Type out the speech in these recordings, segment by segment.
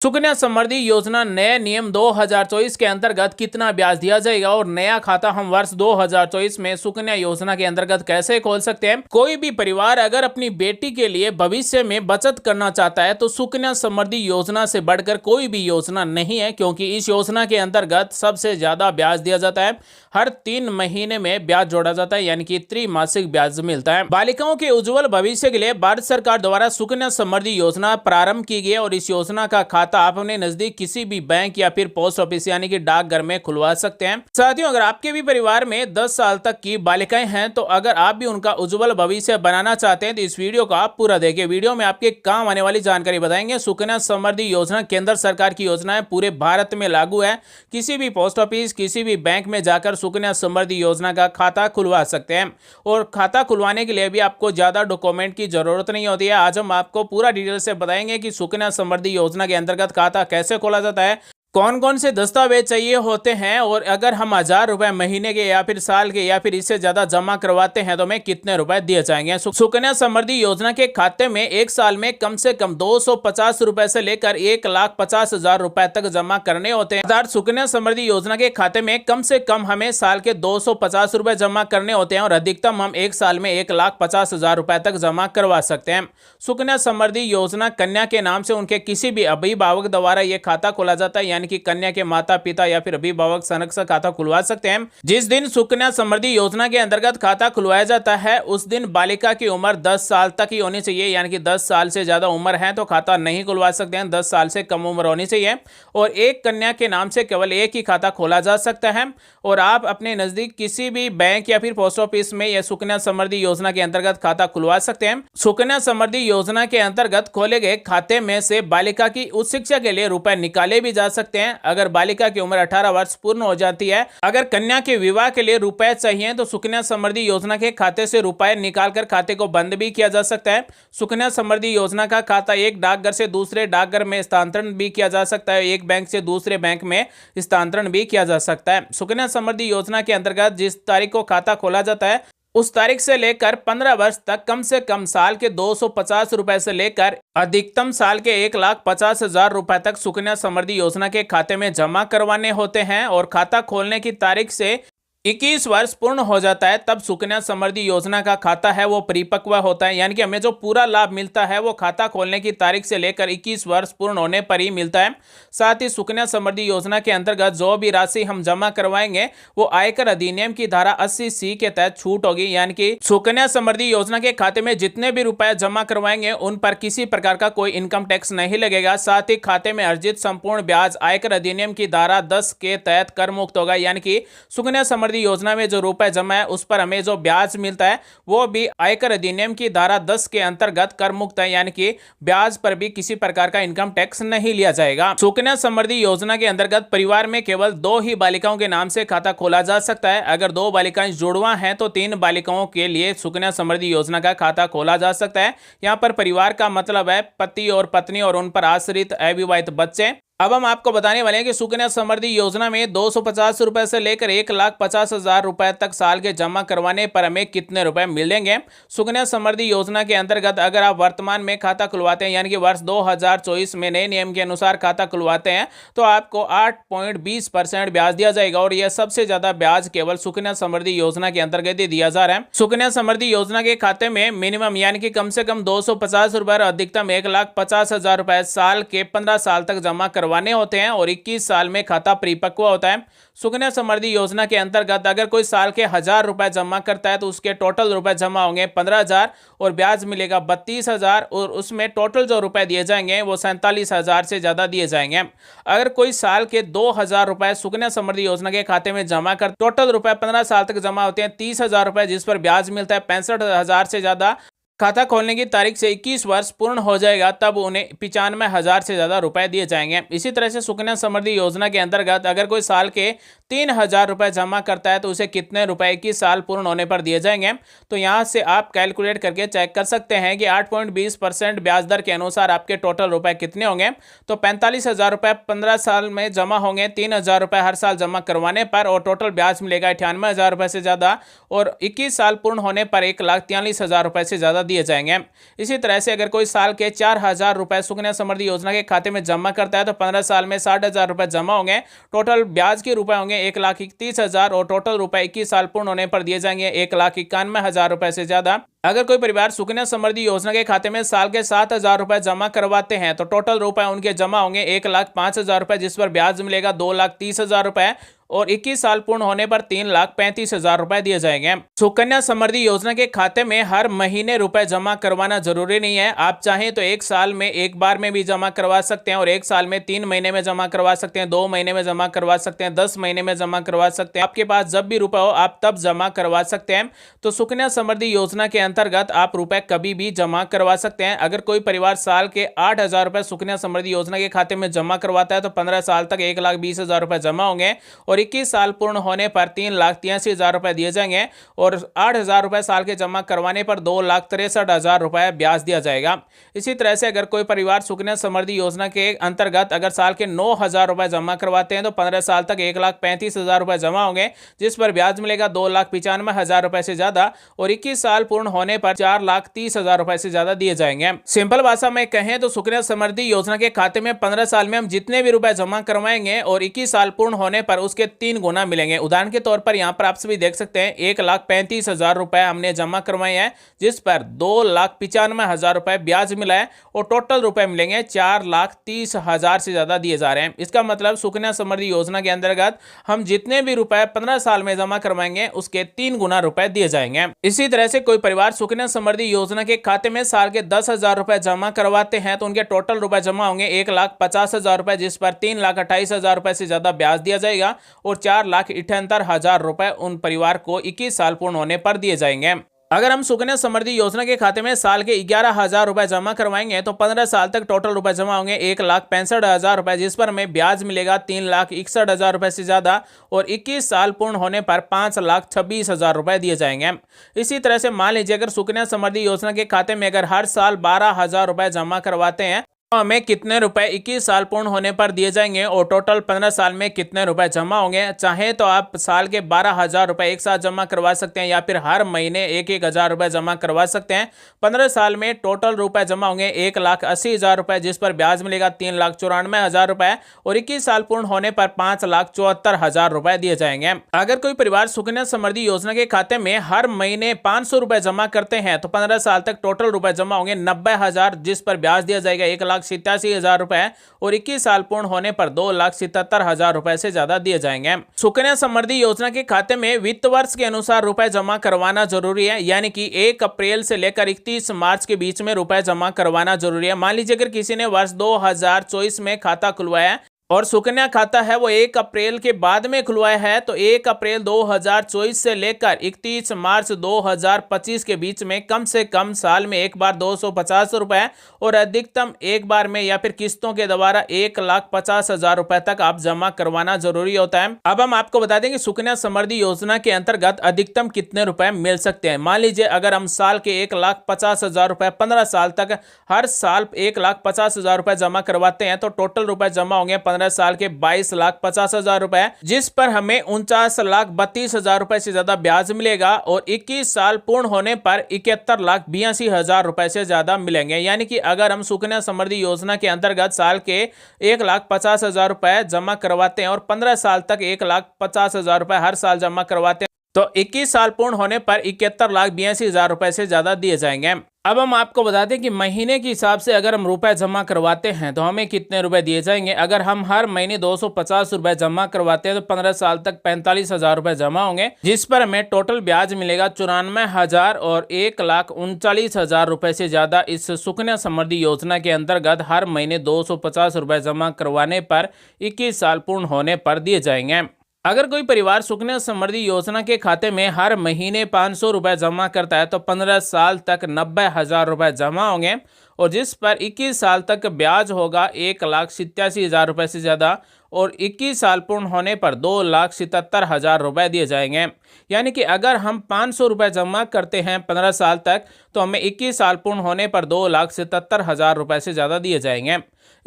सुकन्या समृद्धि योजना नए नियम 2024 के अंतर्गत कितना ब्याज दिया जाएगा और नया खाता हम वर्ष 2024 में सुकन्या योजना के अंतर्गत कैसे खोल सकते हैं। कोई भी परिवार अगर अपनी बेटी के लिए भविष्य में बचत करना चाहता है तो सुकन्या समृद्धि योजना से बढ़कर कोई भी योजना नहीं है, क्योंकि इस योजना के अंतर्गत सबसे ज्यादा ब्याज दिया जाता है। हर 3 महीने में ब्याज जोड़ा जाता है, यानी कि त्रैमासिक ब्याज मिलता है। बालिकाओं के उज्जवल भविष्य के लिए भारत सरकार द्वारा सुकन्या समृद्धि योजना प्रारंभ की गई और इस योजना का खाता आप अपने नजदीक किसी भी बैंक या फिर पोस्ट ऑफिस यानी कि डाकघर में खुलवा सकते हैं। साथियों, अगर आपके भी परिवार में 10 साल तक की बालिकाएं हैं तो अगर आप भी उनका उज्जवल भविष्य बनाना चाहते हैं तो इस वीडियो को आप पूरा देखिए। वीडियो में आपके काम आने वाली जानकारी बताएंगे। सुकन्या समृद्धि योजना केंद्र सरकार की योजना है, पूरे भारत में लागू है। किसी भी पोस्ट ऑफिस, किसी भी बैंक में जाकर सुकन्या समृद्धि योजना का खाता खुलवा सकते हैं और खाता खुलवाने के लिए भी आपको ज्यादा डॉक्यूमेंट की जरूरत नहीं होती है। आज हम आपको पूरा डिटेल से बताएंगे कि सुकन्या समृद्धि योजना के अंतर्गत खाता कैसे खोला जाता है, कौन कौन से दस्तावेज चाहिए होते हैं और अगर हम 1000 रुपए महीने के या फिर साल के या फिर इससे ज्यादा जमा करवाते हैं तो हमें कितने रुपए दिए जाएंगे। सुकन्या समृद्धि योजना के खाते में एक साल में कम से कम 250 रुपए से लेकर 1,50,000 रुपए तक जमा करने होते हैं। अर्थात सुकन्या समृद्धि योजना के खाते में कम से कम हमें साल के 250 रुपए जमा करने होते हैं और अधिकतम हम एक साल में 1,50,000 रुपए तक जमा करवा सकते हैं। सुकन्या समृद्धि योजना कन्या के नाम से उनके किसी भी अभिभावक द्वारा यह खाता खोला जाता है, यानी कि कन्या के माता पिता या फिर अभिभावक संरक्षक खाता खुलवा सकते हैं। जिस दिन सुकन्या समृद्धि योजना के अंतर्गत खाता खुलवाया जाता है उस दिन बालिका की उम्र 10 साल तक ही होनी चाहिए, यानी कि 10 साल से ज्यादा उम्र है तो खाता नहीं खुलवा सकते हैं। 10 साल से कम उम्र होनी चाहिए और एक कन्या के नाम से केवल एक ही खाता खोला जा सकता है और आप अपने नजदीक किसी भी बैंक या फिर पोस्ट ऑफिस में यह सुकन्या समृद्धि योजना के अंतर्गत खाता खुलवा सकते हैं। सुकन्या समृद्धि योजना के अंतर्गत खोले गए खाते में से बालिका की उच्च शिक्षा के लिए रुपए निकाले भी जा सकते हैं अगर बालिका की उम्र 18 वर्ष पूर्ण हो जाती है। अगर कन्या के विवाह के लिए रुपए चाहिए तो सुकन्या समृद्धि योजना के खाते से रुपए निकालकर खाते को बंद भी किया जा सकता है। सुकन्या समृद्धि योजना का खाता एक डाकघर से दूसरे डाकघर में स्थानांतरण भी किया जा सकता है, एक बैंक से दूसरे बैंक में स्थानांतरण भी किया जा सकता है। सुकन्या समृद्धि योजना के अंतर्गत जिस तारीख को खाता खोला जाता है उस तारीख से लेकर 15 वर्ष तक कम से कम साल के 250 रुपए से लेकर अधिकतम साल के 1,50,000 रुपए तक सुकन्या समृद्धि योजना के खाते में जमा करवाने होते हैं और खाता खोलने की तारीख से 21 वर्ष पूर्ण हो जाता है तब सुकन्या समृद्धि योजना का खाता है वो परिपक्व होता है, यानी कि हमें जो पूरा लाभ मिलता है वो खाता खोलने की तारीख से लेकर 21 वर्ष पूर्ण होने पर ही मिलता है। साथ ही सुकन्या समृद्धि योजना के अंतर्गत जो भी राशि हम जमा करवाएंगे वो आयकर अधिनियम की धारा 80C के तहत छूट होगी, यानी कि सुकन्या समृद्धि योजना के खाते में जितने भी रुपए जमा करवाएंगे उन पर किसी प्रकार का कोई इनकम टैक्स नहीं लगेगा। साथ ही खाते में अर्जित संपूर्ण ब्याज आयकर अधिनियम की धारा 10 के तहत कर मुक्त होगा, यानी कि सुकन्या समृद्धि योजना में जो रुपए जमा है उस पर हमें जो ब्याज मिलता है वो भी आयकर अधिनियम की धारा 10 के अंतर्गत कर मुक्त है, यानी कि ब्याज पर भी किसी प्रकार का इनकम टैक्स नहीं लिया जाएगा। सुकन्या समृद्धि योजना के अंतर्गत परिवार में केवल 2 ही बालिकाओं के नाम से खाता खोला जा सकता है। अगर 2 बालिकाएं जुड़वा हैं तो 3 बालिकाओं के लिए सुकन्या समृद्धि योजना का खाता खोला जा सकता है। यहाँ पर परिवार का मतलब है पति और पत्नी और उन पर आश्रित अविवाहित बच्चे। अब हम आपको बताने वाले हैं कि सुकन्या समृद्धि योजना में 250 रुपए से लेकर 1,50,000 रुपए तक साल के जमा करवाने पर हमें कितने रुपए मिलेंगे। सुकन्या समृद्धि योजना के अंतर्गत अगर आप वर्तमान में खाता खुलवाते हैं, यानी कि वर्ष 2024 में नए नियम के अनुसार खाता खुलवाते हैं तो आपको 8.20% ब्याज दिया जाएगा और यह सबसे ज्यादा ब्याज केवल सुकन्या समृद्धि योजना के अंतर्गत ही दिया जा रहा है। सुकन्या समृद्धि योजना के खाते में मिनिमम यानी कि कम से कम 250 रुपए और अधिकतम 1,50,000 रुपए साल के 15 साल तक जमा करवाने होते हैं और 21 साल में खाता परिपक्व होता है। सुकन्या समृद्धि योजना के अंतर्गत अगर कोई साल के 1,000 रुपए जमा करता है तो उसके टोटल रुपए जमा होंगे 15,000 और ब्याज मिलेगा 32,000 और उसमें टोटल जो रुपए दिए जाएंगे वो 47,000 से ज्यादा दिए जाएंगे। अगर कोई साल के 2,000 रुपए सुकन्या समृद्धि योजना के खाते में जमा कर टोटल रुपए 15 साल तक जमा होते हैं 30,000 रुपए, जिस पर ब्याज मिलता है 65,000 से ज्यादा। खाता खोलने की तारीख से 21 वर्ष पूर्ण हो जाएगा तब उन्हें 95,000 से ज्यादा रुपए दिए जाएंगे। इसी तरह से सुकन्या समृद्धि योजना के अंतर्गत अगर कोई साल के 3,000 रुपए जमा करता है तो उसे कितने रुपए 21 साल पूर्ण होने पर दिए जाएंगे। तो यहां से आप कैलकुलेट करके चेक कर सकते हैं कि 8.20% ब्याज दर के अनुसार आपके टोटल रुपए कितने होंगे। तो 45,000 रुपए 15 साल में जमा होंगे, 3,000 रुपए हर साल जमा करवाने पर और टोटल ब्याज मिलेगा 98,000 रुपए से ज्यादा और 21 साल पूर्ण होने पर 1,43,000 रुपए से ज्यादा दिए जाएंगे। इसी तरह से अगर कोई साल के 4,000 रुपए सुकन्या समृद्धि योजना के खाते में जमा करता है तो 15 साल में 60,000 रुपए जमा होंगे। टोटल ब्याज के रुपए होंगे 1,31,000 और टोटल रुपए 21 साल पूर्ण होने पर दिए जाएंगे 1,91,000 रुपए से ज्यादा। अगर कोई परिवार सुकन्या समृद्धि योजना के खाते में साल के 7,000 रुपए जमा करवाते हैं तो टोटल रुपए उनके जमा होंगे 1,05,000 रुपए, जिस पर ब्याज मिलेगा 2,30,000 रुपए और 21 साल पूर्ण होने पर 3,35,000 रुपए दिए जाएंगे। सुकन्या समृद्धि योजना के खाते में हर महीने रुपए जमा करवाना जरूरी नहीं है। आप चाहें तो एक साल में एक बार में भी जमा करवा सकते हैं और एक साल में 3 महीने में जमा करवा सकते हैं, 2 महीने में जमा करवा सकते हैं, 10 महीने में जमा करवा सकते हैं। आपके पास जब भी रुपए हो आप तब जमा करवा सकते हैं। तो सुकन्या समृद्धि योजना के अंतर्गत आप रुपए कभी भी जमा करवा सकते हैं। अगर कोई परिवार साल के 8,000 रुपए सुकन्या समृद्धि योजना के खाते में जमा करवाता है तो 15 साल तक 1,20,000 रुपए जमा होंगे और 21 साल पूर्ण होने पर 3,83,000 रुपए दिए जाएंगे और 8,000 रुपए साल के जमा करवाने पर 2,63,000 रुपए ब्याज दिया जाएगा। इसी तरह से अगर कोई परिवार सुकन्या समृद्धि योजना के अंतर्गत अगर साल के 9,000 रुपए जमा करवाते हैं तो 15 साल तक 1,35,000 रुपए जमा होंगे, जिस पर ब्याज मिलेगा 2,95,000 रुपए से ज्यादा और 21 साल पूर्ण होने पर 4,30,000 रुपए से ज्यादा दिए जाएंगे। सिंपल भाषा में कहें तो सुकन्या समृद्धि योजना के खाते में 15 साल में हम जितने भी रुपए जमा करवाएंगे और 21 साल पूर्ण होने पर उसके 3 गुना मिलेंगे। उदाहरण के तौर पर यहां पर आप सभी देख सकते हैं 1,35,000 रुपए हमने जमा करवाए हैं, जिस पर 2,95,000 रुपए ब्याज मिला है और टोटल रुपए मिलेंगे 4,30,000 से ज्यादा दिए जा रहे हैं। इसका मतलब सुकन्या समृद्धि योजना के अंतर्गत हम जितने भी रुपए 15 साल में जमा करवाएंगे उसके 3 गुना रुपए दिए जाएंगे। इसी तरह से कोई परिवार सुकन्या समृद्धि योजना के खाते में साल के 10,000 रुपए जमा करवाते हैं तो उनके टोटल रुपए जमा होंगे 1,50,000 रुपए, जिस पर 3,28,000 रुपए से ज्यादा ब्याज दिया जाएगा और 4,78,000 रुपए उन परिवार को 21 साल पूर्ण होने पर दिए जाएंगे। अगर हम सुकन्या समृद्धि योजना के खाते में साल के 11,000 रुपए जमा करवाएंगे तो 15 साल तक टोटल रुपए जमा होंगे 1,65,000 रुपए, जिस पर हमें ब्याज मिलेगा 3,61,000 रुपए से ज्यादा और 21 साल पूर्ण होने पर 5,26,000 रुपए दिए जाएंगे। इसी तरह से मान लीजिए अगर सुकन्या समृद्धि योजना के खाते में अगर हर साल 12,000 रुपए जमा करवाते हैं तो हमें कितने रुपए 21 साल पूर्ण होने पर दिए जाएंगे और टोटल 15 साल में कितने रुपए जमा होंगे। चाहे तो आप साल के 12,000 रुपए एक साथ जमा करवा सकते हैं या फिर हर महीने 1,000 रुपए जमा करवा सकते हैं। 15 साल में टोटल रुपए जमा होंगे 1,80,000 रुपए, जिस पर ब्याज मिलेगा 3,94,000 रुपए और 21 साल पूर्ण होने पर 5,74,000 रुपए दिए जाएंगे। अगर कोई परिवार सुकन्या समृद्धि योजना के खाते में हर महीने 500 रुपए जमा करते हैं तो 15 साल तक टोटल रुपए जमा होंगे 90,000, जिस पर ब्याज दिया जाएगा 1,87,000 रुपए और 21 साल पूर्ण होने पर 2,77,000 रुपए से ज्यादा दिए जाएंगे। सुकन्या समृद्धि योजना के खाते में वित्त वर्ष के अनुसार रुपए जमा करवाना जरूरी है, यानी कि 1 अप्रैल से लेकर 31 मार्च के बीच में रुपए जमा करवाना जरूरी है। मान लीजिए अगर किसी ने वर्ष 2024 में खाता खुलवाया है और सुकन्या खाता है वो 1 अप्रैल के बाद में खुलवाया है तो 1 अप्रैल 2024 से लेकर 31 मार्च 2025 के बीच में कम से कम साल में एक बार 250 रुपए और अधिकतम एक बार में या फिर किस्तों के द्वारा 1,50,000 रुपए तक आप जमा करवाना जरूरी होता है। अब हम आपको बता दें कि सुकन्या समृद्धि योजना के अंतर्गत अधिकतम कितने रुपए मिल सकते हैं। मान लीजिए अगर हम साल के 1,50,000 रुपए 15 साल तक हर साल 1,50,000 रुपए जमा करवाते हैं तो टोटल रुपए जमा होंगे 15 साल के 22,50,000 रुपए, जिस पर हमें 49,32,000 रुपए से ज्यादा ब्याज मिलेगा और 21 साल पूर्ण होने पर 71,82,000 रुपए से ज्यादा मिलेंगे। यानी कि अगर हम सुकन्या समृद्धि योजना के अंतर्गत साल के 1,50,000 रुपए जमा करवाते हैं और 15 साल तक 1,50,000 रुपए हर साल जमा करवाते हैं तो 21 साल पूर्ण होने पर 71,82,000 रुपए से ज्यादा दिए जाएंगे। अब हम आपको बता दें कि महीने के हिसाब से अगर हम रुपए जमा करवाते हैं तो हमें कितने रुपए दिए जाएंगे। अगर हम हर महीने 250 रुपए जमा करवाते हैं तो 15 साल तक 45,000 रुपए जमा होंगे, जिस पर हमें टोटल ब्याज मिलेगा 94,000 और 1,39,000 रुपए से ज्यादा इस सुकन्या समृद्धि योजना के अंतर्गत हर महीने 250 रुपए जमा करवाने पर 21 साल पूर्ण होने पर दिए जाएंगे। अगर कोई परिवार सुकन्या समृद्धि योजना के खाते में हर महीने 500 रुपए जमा करता है तो 15 साल तक 90,000 रुपए जमा होंगे और जिस पर 21 साल तक ब्याज होगा 1,87,000 रुपए से ज़्यादा और 21 साल पूर्ण होने पर 2,77,000 रुपए दिए जाएंगे। यानी कि अगर हम 500 रुपए जमा करते हैं 15 साल तक तो हमें 21 साल पूर्ण होने पर 2,77,000 रुपए से ज़्यादा दिए जाएंगे।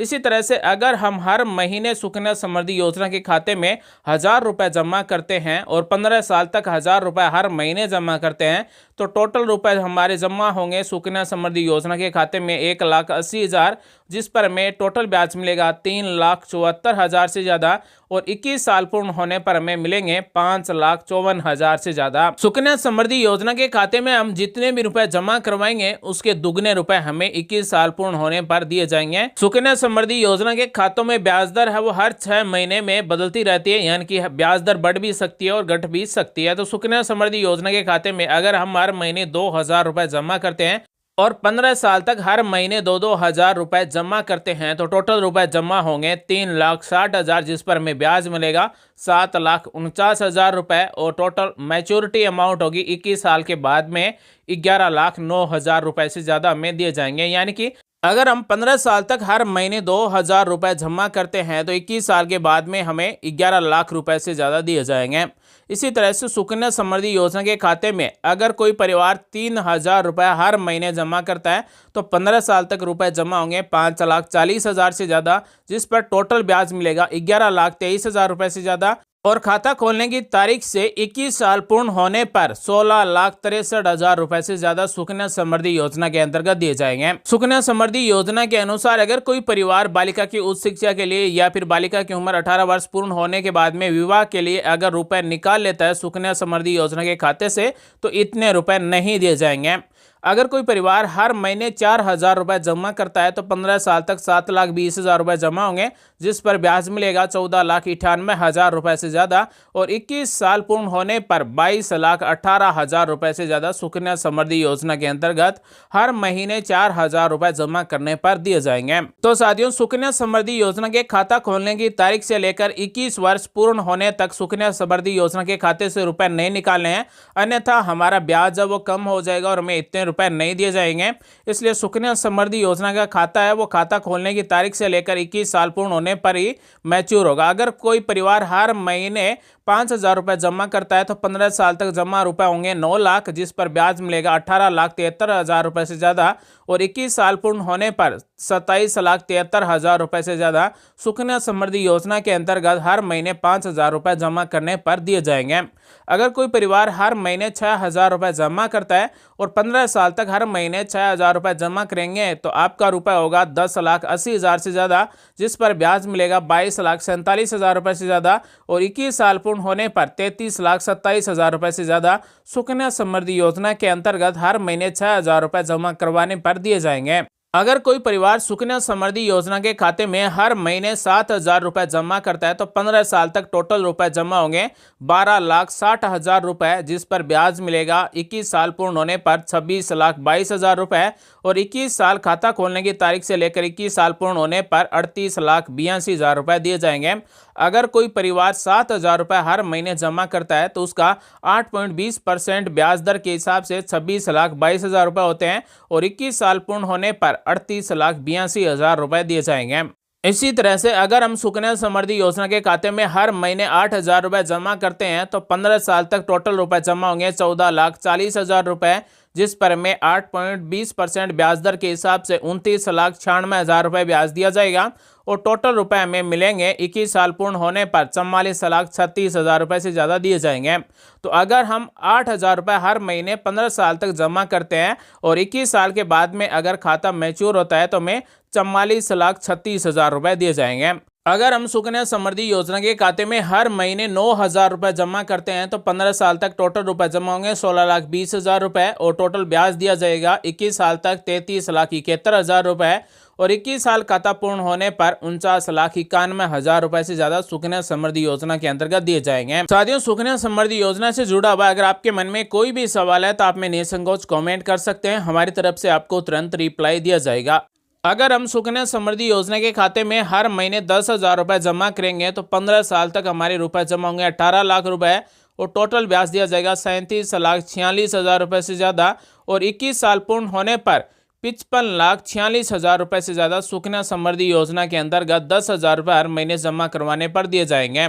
इसी तरह से अगर हम हर महीने सुकन्या समृद्धि योजना के खाते में 1,000 रुपए जमा करते हैं और 15 साल तक 1,000 रुपए हर महीने जमा करते हैं तो टोटल रुपए हमारे जमा होंगे सुकन्या समृद्धि योजना के खाते में 1,80,000, जिस पर हमें टोटल ब्याज मिलेगा 3,74,000 से ज्यादा और 21 साल पूर्ण होने पर हमें मिलेंगे 5,54,000 से ज्यादा। सुकन्या समृद्धि योजना के खाते में हम जितने भी रुपए जमा करवाएंगे उसके दुगने रुपए हमें 21 साल पूर्ण होने पर दिए जाएंगे। सुकन्या समृद्धि योजना के खातों में ब्याज दर है वो हर 6 महीने में बदलती रहती है, यानी कि ब्याज दर बढ़ भी सकती है और घट भी सकती है। तो सुकन्या समृद्धि योजना के खाते में अगर हम हर महीने 2,000 रुपए जमा करते हैं और 15 साल तक हर महीने 2,000 रुपए जमा करते हैं तो टोटल रुपए जमा होंगे 3,60,000, जिस पर हमें ब्याज मिलेगा 7,49,000 रुपए और टोटल मैच्योरिटी अमाउंट होगी 21 साल के बाद में 11,09,000 रुपए से ज्यादा हमें दिए जाएंगे। यानी कि अगर हम 15 साल तक हर महीने 2,000 रुपए जमा करते हैं तो 21 साल के बाद में हमें 11 लाख रुपए से ज़्यादा दिए जाएंगे। इसी तरह से सुकन्या समृद्धि योजना के खाते में अगर कोई परिवार 3,000 रुपए हर महीने जमा करता है तो 15 साल तक रुपए जमा होंगे 5,40,000 से ज़्यादा, जिस पर टोटल ब्याज मिलेगा 11,23,000 रुपए से ज़्यादा और खाता खोलने की तारीख से 21 साल पूर्ण होने पर 16,63,000 रुपए से ज्यादा सुकन्या समृद्धि योजना के अंतर्गत दिए जाएंगे। सुकन्या समृद्धि योजना के अनुसार अगर कोई परिवार बालिका की उच्च शिक्षा के लिए या फिर बालिका की उम्र 18 वर्ष पूर्ण होने के बाद में विवाह के लिए अगर रुपए निकाल लेता है सुकन्या समृद्धि योजना के खाते से तो इतने रुपए नहीं दिए जाएंगे। अगर कोई परिवार हर महीने 4,000 रुपए जमा करता है तो 15 साल तक 7,20,000 रुपए जमा होंगे, जिस पर ब्याज मिलेगा 14,98,000 रुपए से ज्यादा और 21 साल पूर्ण होने पर 22,18,000 रुपए से ज्यादा सुकन्या समृद्धि योजना के अंतर्गत हर महीने 4,000 रुपए जमा करने पर दिए जाएंगे। तो साथियों, सुकन्या समृद्धि योजना के खाता खोलने की तारीख से लेकर 21 वर्ष पूर्ण होने तक सुकन्या समृद्धि योजना के खाते से रुपए नहीं निकालने हैं, अन्यथा हमारा ब्याज जब वो कम हो जाएगा और हमें इतने रुपए नहीं दिए जाएंगे। इसलिए सुकन्या समृद्धि योजना का खाता है वो खाता खोलने की तारीख से लेकर 21 साल पूर्ण होने पर ही मैच्योर होगा। अगर कोई परिवार हर महीने 5,000 रुपए जमा करता है तो 15 साल तक जमा रुपए होंगे 9 लाख, जिस पर ब्याज मिलेगा 18,73,000 रुपए से ज्यादा और 21 साल पूर्ण होने पर 27,73,000 रुपए से ज्यादा सुकन्या समृद्धि योजना के अंतर्गत हर महीने 5,000 रुपए जमा करने पर दिए जाएंगे। अगर कोई परिवार हर महीने 6,000 रुपए जमा करता है और 15 साल तक हर महीने 6,000 रुपए जमा करेंगे तो आपका रुपए होगा 10,80,000 से ज्यादा, जिस पर ब्याज मिलेगा 22,47,000 रुपए से ज्यादा और 21 साल पूर्ण होने पर 33,27,000 रुपए से ज्यादा सुकन्या समृद्धि योजना के अंतर्गत हर महीने 6,000 रुपए जमा करवाने पर दिए जाएंगे। अगर कोई परिवार सुकन्या समृद्धि योजना के खाते में हर महीने 7,000 रुपए जमा करता है तो 15 साल तक टोटल रुपए जमा होंगे 12,60,000 रुपए, जिस पर ब्याज मिलेगा 21 साल पूर्ण होने पर 26,22,000 रुपए और 21 साल खाता खोलने की तारीख से लेकर 21 साल पूर्ण होने पर 38,82,000 रुपए दिए जाएंगे। अगर कोई परिवार 7,000 रुपए हर महीने जमा करता है तो उसका 8.20% ब्याज दर के हिसाब से 26,22,000 रुपए होते हैं और 21 साल पूर्ण होने पर 38,82,000 रुपए दिए जाएंगे। इसी तरह से अगर हम सुकन्या समृद्धि योजना के खाते में हर महीने 8,000 रुपए जमा करते हैं तो 15 साल तक टोटल रुपए जमा होंगे 14,40,000 रुपए, जिस पर हमें 8.20% ब्याज दर के हिसाब से 29,96,000 रुपए ब्याज दिया जाएगा और टोटल रुपए हमें मिलेंगे 21 साल पूर्ण होने पर 44,36,000 रुपए से ज़्यादा दिए जाएंगे। तो अगर हम 8,000 रुपए हर महीने 15 साल तक जमा करते हैं और 21 साल के बाद में अगर खाता मैच्योर होता है तो हमें 44,36,000 रुपए दिए जाएंगे। अगर हम सुकन्या समृद्धि योजना के खाते में हर महीने 9,000 रुपए जमा करते हैं तो 15 साल तक टोटल रुपए जमा होंगे 16,20,000 रुपए और टोटल ब्याज दिया जाएगा 21 साल तक 33,71,000 रुपए और 21 साल खाता पूर्ण होने पर 49,91,000 रुपए से ज्यादा सुकन्या समृद्धि योजना के अंतर्गत दिए जाएंगे। साथियों, सुकन्या समृद्धि योजना से जुड़ा हुआ अगर आपके मन में कोई भी सवाल है तो आप में निसंकोच कमेंट कर सकते हैं, हमारी तरफ से आपको तुरंत रिप्लाई दिया जाएगा। अगर हम सुकन्या समृद्धि योजना के खाते में हर महीने 10,000 रुपए जमा करेंगे तो 15 साल तक हमारे रुपए जमा होंगे 18 लाख रुपए और टोटल ब्याज दिया जाएगा 37,46,000 रुपए से ज़्यादा और 21 साल पूर्ण होने पर 55,46,000 रुपए से ज्यादा सुकन्या समृद्धि योजना के अंतर्गत 10,000 रुपए हर महीने जमा करवाने पर दिए जाएंगे।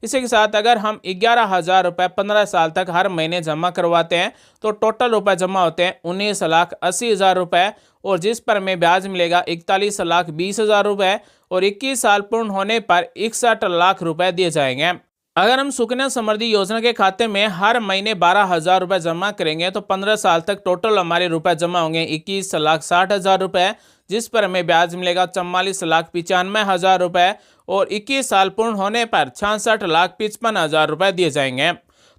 इसी के साथ अगर हम 11,000 रुपए 15 साल तक हर महीने जमा करवाते हैं तो टोटल रुपए जमा होते हैं 19,80,000 रुपए, और जिस पर हमें ब्याज मिलेगा 41,20,000 रुपए, और 21 साल पूर्ण होने पर 61 लाख रुपए दिए जाएंगे। अगर हम सुकन्या समृद्धि योजना के खाते में हर महीने 12,000 रुपए जमा करेंगे तो 15 साल तक टोटल हमारे रुपए जमा होंगे 21,60,000 रुपए, जिस पर हमें ब्याज मिलेगा 44,95,000 रुपए, और 21 साल पूर्ण होने पर 66,55,000 रुपए दिए जाएंगे।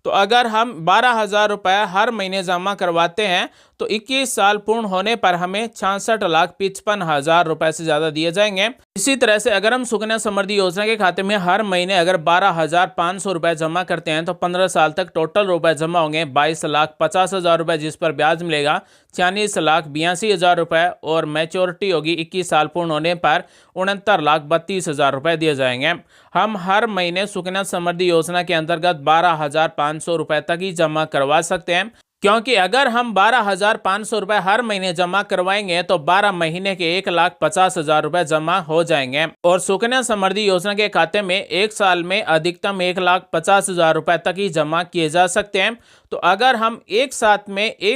तो अगर हम 12,000 रुपए हर महीने जमा करवाते हैं तो 21 साल पूर्ण होने पर हमें 66,55,000 रुपए से ज्यादा दिए जाएंगे। इसी तरह से अगर हम सुकन्या समृद्धि योजना के खाते में हर महीने अगर 12,500 रुपए जमा करते हैं तो 15 साल तक टोटल रुपए जमा होंगे 22,50,000 रुपए, जिस पर ब्याज मिलेगा 46,82,000 रुपए, और मैच्योरिटी होगी 21 साल पूर्ण होने पर 69,32,000 रुपए दिए जाएंगे। हम हर महीने सुकन्या समृद्धि योजना के अंतर्गत 12,500 रुपए तक ही जमा करवा सकते हैं, क्योंकि अगर हम 12,500 रुपए हर महीने जमा करवाएंगे तो 12 महीने के 1,50,000 रुपए जमा हो जाएंगे। और सुकन्या समृद्धि योजना के खाते में एक साल में अधिकतम 1,50,000 रुपए तक ही जमा किए जा सकते हैं। तो अगर हम एक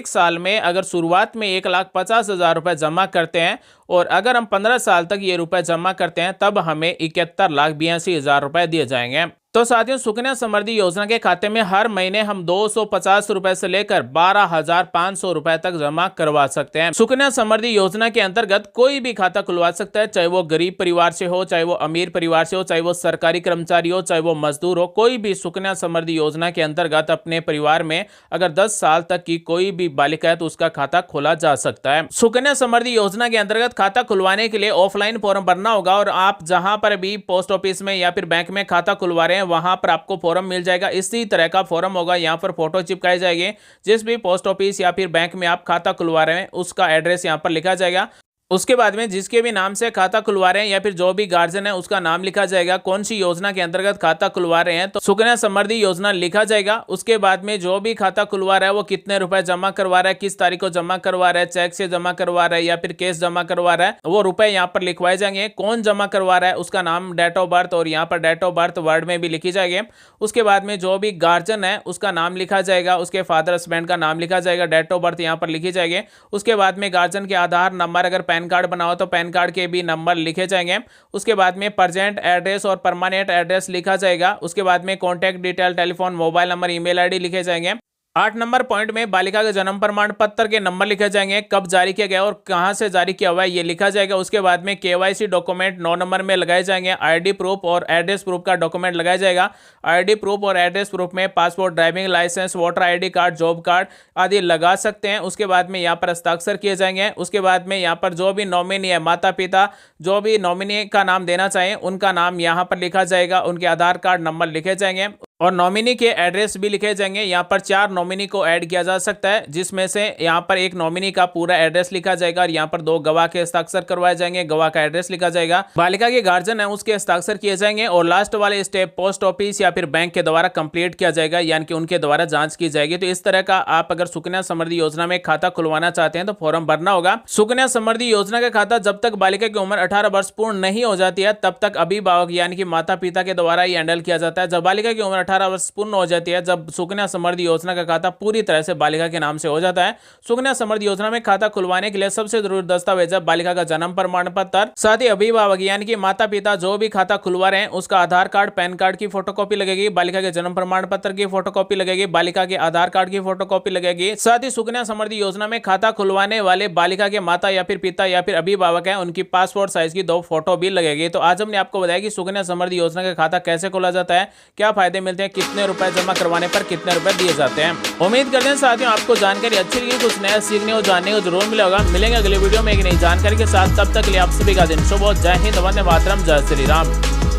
साल में अगर शुरुआत में 1,50,000 रुपए जमा करते हैं और अगर हम 15 साल तक ये रुपए जमा करते हैं तब हमें 71,82,000 रुपए दिए जाएंगे। तो साथियों, सुकन्या समृद्धि योजना के खाते में हर महीने हम 250 रुपए से लेकर 12,500 रुपए तक जमा करवा सकते हैं। सुकन्या समृद्धि योजना के अंतर्गत कोई भी खाता खुलवा सकता है, चाहे वो गरीब परिवार से हो, चाहे वो अमीर परिवार से हो, चाहे वो सरकारी कर्मचारी हो, चाहे वो मजदूर हो, कोई भी सुकन्या समृद्धि योजना के अंतर्गत अपने परिवार में अगर 10 साल तक की कोई भी बालिका है तो उसका खाता खोला जा सकता है। सुकन्या समृद्धि योजना के अंतर्गत खाता खुलवाने के लिए ऑफलाइन फॉर्म भरना होगा, और आप जहां पर भी पोस्ट ऑफिस में या फिर बैंक में खाता खुलवा रहे हैं वहां पर आपको फॉर्म मिल जाएगा। इसी तरह का फॉर्म होगा, यहां पर फोटो चिपकाई जाएगी। जिस भी पोस्ट ऑफिस या फिर बैंक में आप खाता खुलवा रहे हैं उसका एड्रेस यहां पर लिखा जाएगा। उसके बाद में जिसके भी नाम से खाता खुलवा रहे हैं या फिर जो भी गार्जियन है उसका नाम लिखा जाएगा, कौन सी योजना के अंतर्गत खाता खुलवा रहे हैं तो सुकन्या समृद्धि योजना लिखा जाएगा। उसके बाद में जो भी खाता खुलवा रहा है वो कितने रुपए जमा करवा रहा है, किस तारीख को जमा करवा रहा है, चेक से जमा करवा रहा है या फिर कैश जमा करवा रहा है, वो रुपए यहाँ पर लिखवाए जाएंगे। कौन जमा करवा रहा है उसका नाम, डेट ऑफ बर्थ, और यहाँ पर डेट ऑफ बर्थ वर्ड में भी लिखी जाएगी। उसके बाद में जो भी गार्जियन है उसका नाम लिखा जाएगा, उसके फादर हस्बैंड का नाम लिखा जाएगा, डेट ऑफ बर्थ यहाँ पर लिखी जाएगी। उसके बाद में गार्जियन के आधार नंबर, अगर पैन कार्ड बना हो तो पैन कार्ड के भी नंबर लिखे जाएंगे। उसके बाद में प्रेजेंट एड्रेस और परमानेंट एड्रेस लिखा जाएगा। उसके बाद में contact detail, telephone, mobile number, email ID लिखे जाएंगे। 8 नंबर पॉइंट में बालिका के जन्म प्रमाण पत्र के नंबर लिखे जाएंगे, कब जारी किया गया और कहां से जारी किया हुआ है ये लिखा जाएगा। उसके बाद में केवाईसी डॉक्यूमेंट 9 नंबर में लगाए जाएंगे। आईडी प्रूफ और एड्रेस प्रूफ का डॉक्यूमेंट लगाया जाएगा। आईडी प्रूफ और एड्रेस प्रूफ में passport, driving licence, voter ID card, job card आदि लगा सकते हैं। उसके बाद में यहाँ पर हस्ताक्षर किए जाएंगे। उसके बाद में यहाँ पर जो भी नॉमिनी है, माता पिता जो भी नॉमिनी का नाम देना चाहें उनका नाम यहाँ पर लिखा जाएगा, उनके आधार कार्ड नंबर लिखे जाएंगे और नॉमिनी के एड्रेस भी लिखे जाएंगे। यहाँ पर 4 नॉमिनी को ऐड किया जा सकता है, जिसमें से यहाँ पर एक नॉमिनी का पूरा एड्रेस लिखा जाएगा और यहाँ पर 2 गवाह के हस्ताक्षर करवाए जाएंगे, गवाह का एड्रेस लिखा जाएगा। बालिका के गार्जियन है उसके हस्ताक्षर किए जाएंगे और लास्ट वाले स्टेप पोस्ट ऑफिस या फिर बैंक के द्वारा कंप्लीट किया जाएगा, यानी कि उनके द्वारा जांच की जाएगी। तो इस तरह का आप अगर सुकन्या समृद्धि योजना में खाता खुलवाना चाहते हैं तो फॉर्म भरना होगा। सुकन्या समृद्धि योजना का खाता जब तक बालिका की उम्र 18 वर्ष पूर्ण नहीं हो जाती है तब तक अभिभावक यानी कि माता पिता के द्वारा ही हैंडल किया जाता है। जब बालिका की उम्र 18 वर्ष पूर्ण हो जाती है, जब सुकन्या समृद्धि योजना का खाता पूरी तरह से बालिका के नाम से हो जाता है। सुकन्या समृद्धि योजना में खाता खुलवाने के लिए सबसे जरूरी दस्तावेज है बालिका का जन्म प्रमाण पत्र। साथ ही अभिभावक यानी कि माता पिता जो भी खाता खुलवा रहे हैं उसका आधार कार्ड, पैन कार्ड की फोटोकॉपी लगेगी, बालिका के जन्म प्रमाण पत्र की फोटोकॉपी लगेगी, बालिका के आधार कार्ड की फोटोकॉपी लगेगी। साथ ही सुकन्या समृद्धि योजना में खाता खुलवाने वाले बालिका के माता या फिर पिता या फिर अभिभावक है उनकी पासपोर्ट साइज की 2 फोटो भी लगेगी। तो आज हमने आपको बताया कि सुकन्या समृद्धि योजना का खाता कैसे खोला जाता है, क्या फायदे मिलते हैं, कितने रुपए जमा करवाने पर कितने रुपए दिए जाते हैं। उम्मीद करते हैं साथियों आपको जानकारी अच्छी लगी, कुछ नया सीखने और जानने को जरूर मिला होगा। मिलेंगे अगले वीडियो में एक नई जानकारी के साथ, तब तक के लिए आप सभी का दिन शुभ हो। जय हिंद, वंदे मातरम, जय श्री राम।